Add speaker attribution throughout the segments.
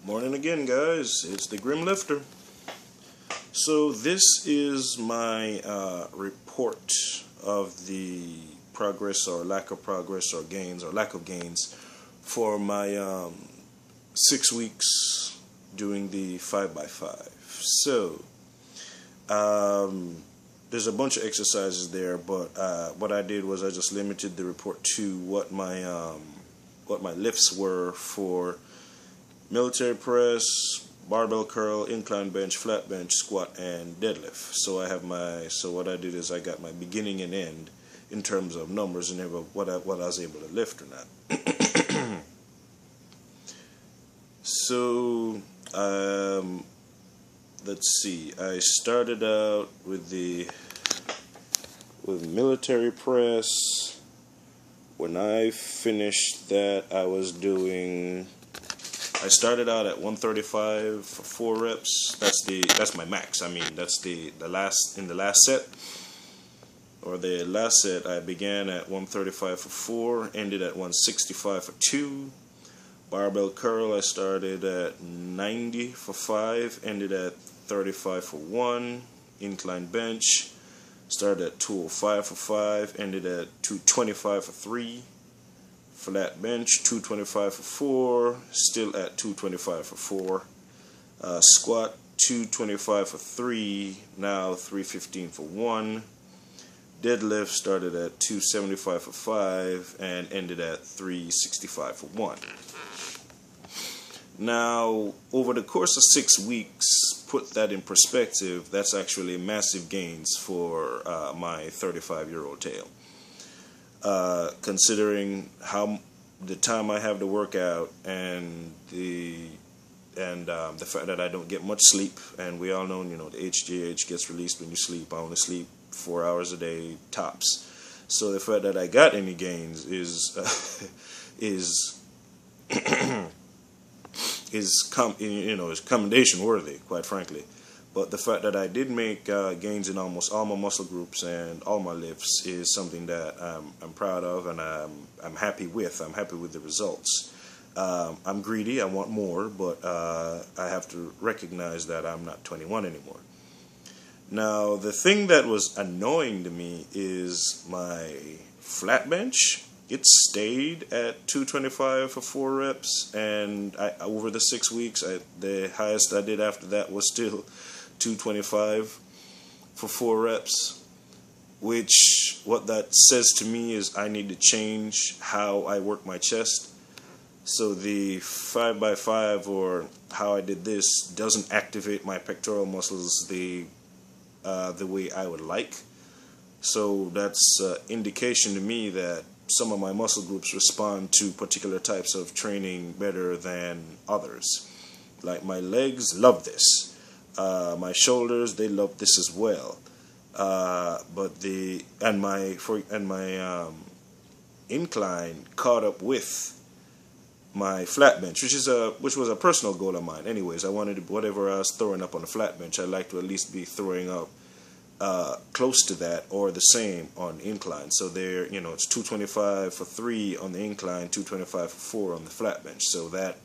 Speaker 1: Morning again, guys. It's the Grim Lifter. So this is my report of the progress or lack of progress or gains or lack of gains for my 6 weeks doing the 5x5. So there's a bunch of exercises there, but what I did was I just limited the report to what my lifts were for military press, barbell curl, incline bench, flat bench, squat, and deadlift. So what I did is I got my beginning and end in terms of numbers and what I was able to lift or not. So let's see. I started out with military press. When I finished that, I started out at 135 for 4 reps. That's my max. I mean, that's the last set. Or the last set, I began at 135 for 4, ended at 165 for 2. Barbell curl, I started at 90 for 5, ended at 35 for 1. Incline bench, started at 205 for 5, ended at 225 for 3. Flat bench, 225 for 4, still at 225 for 4. Squat, 225 for 3, now 315 for 1. Deadlift started at 275 for 5 and ended at 365 for 1. Now, over the course of 6 weeks, put that in perspective, that's actually massive gains for my 35-year-old tail. Considering how the time I have to work out and the fact that I don't get much sleep, and we all know, the HGH gets released when you sleep. I only sleep 4 hours a day tops. So the fact that I got any gains is commendation worthy, quite frankly. But the fact that I did make gains in almost all my muscle groups and all my lifts is something that I'm proud of, and I'm happy with. I'm happy with the results. I'm greedy. I want more, but I have to recognize that I'm not 21 anymore. Now, the thing that was annoying to me is my flat bench. It stayed at 225 for 4 reps, and over the 6 weeks, the highest I did after that was still 225 for 4 reps, which what that says to me is I need to change how I work my chest. So the 5x5, or how I did this, doesn't activate my pectoral muscles the way I would like. So that's indication to me that some of my muscle groups respond to particular types of training better than others. Like my legs love this. My shoulders, they love this as well. But my incline caught up with my flat bench, which was a personal goal of mine. Anyways, I wanted to, whatever I was throwing up on the flat bench, I'd like to at least be throwing up close to that or the same on the incline. So there, it's 225 for 3 on the incline, 225 for 4 on the flat bench. So that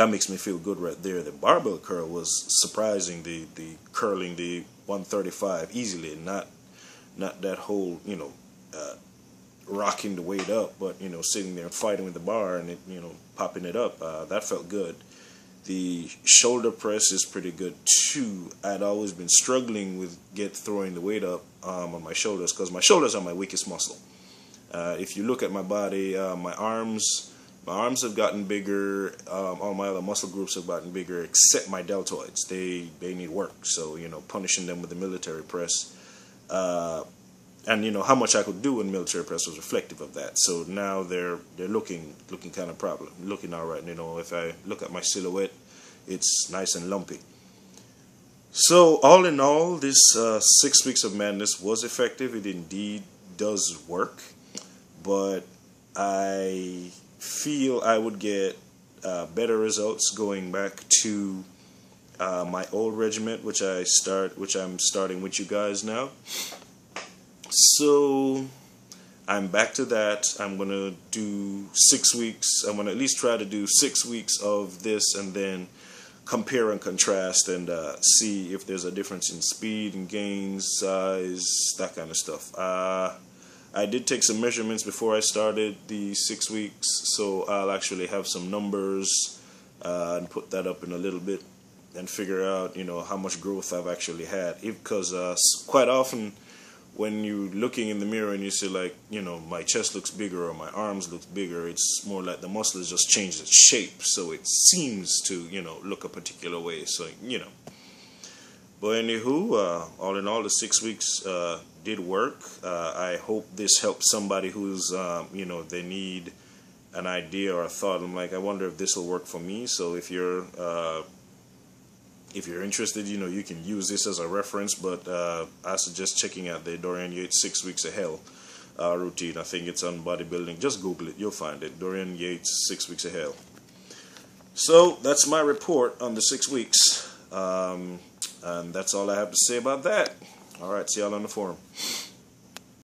Speaker 1: makes me feel good right there. The barbell curl was surprising. The curling the 135 easily, not that whole rocking the weight up, but sitting there and fighting with the bar and it popping it up. That felt good. The shoulder press is pretty good too. I'd always been struggling with throwing the weight up on my shoulders, because my shoulders are my weakest muscle. If you look at my body, my arms have gotten bigger. All my other muscle groups have gotten bigger, except my deltoids. They need work. So punishing them with the military press, and how much I could do in military press was reflective of that. So now they're looking kind of looking all right. If I look at my silhouette, it's nice and lumpy. So all in all, this 6 weeks of madness was effective. It indeed does work, but I feel I would get better results going back to my old regiment, which I'm starting with you guys now. So I'm back to that. I'm going to do 6 weeks. I'm going to at least try to do 6 weeks of this and then compare and contrast and see if there's a difference in speed and gains, size, that kind of stuff. I did take some measurements before I started the 6 weeks, so I'll actually have some numbers and put that up in a little bit and figure out, how much growth I've actually had. Because quite often when you're looking in the mirror and you see like, my chest looks bigger or my arms look bigger, it's more like the muscle has just changed its shape, so it seems to, look a particular way. So, But anywho, all in all, the 6 weeks did work. I hope this helps somebody who's, they need an idea or a thought. I'm like, I wonder if this will work for me. So if you're interested, you can use this as a reference. But I suggest checking out the Dorian Yates 6 Weeks of Hell routine. I think it's on bodybuilding. Just Google it, you'll find it. Dorian Yates 6 Weeks of Hell. So that's my report on the 6 weeks. And that's all I have to say about that. All right, see y'all on the forum.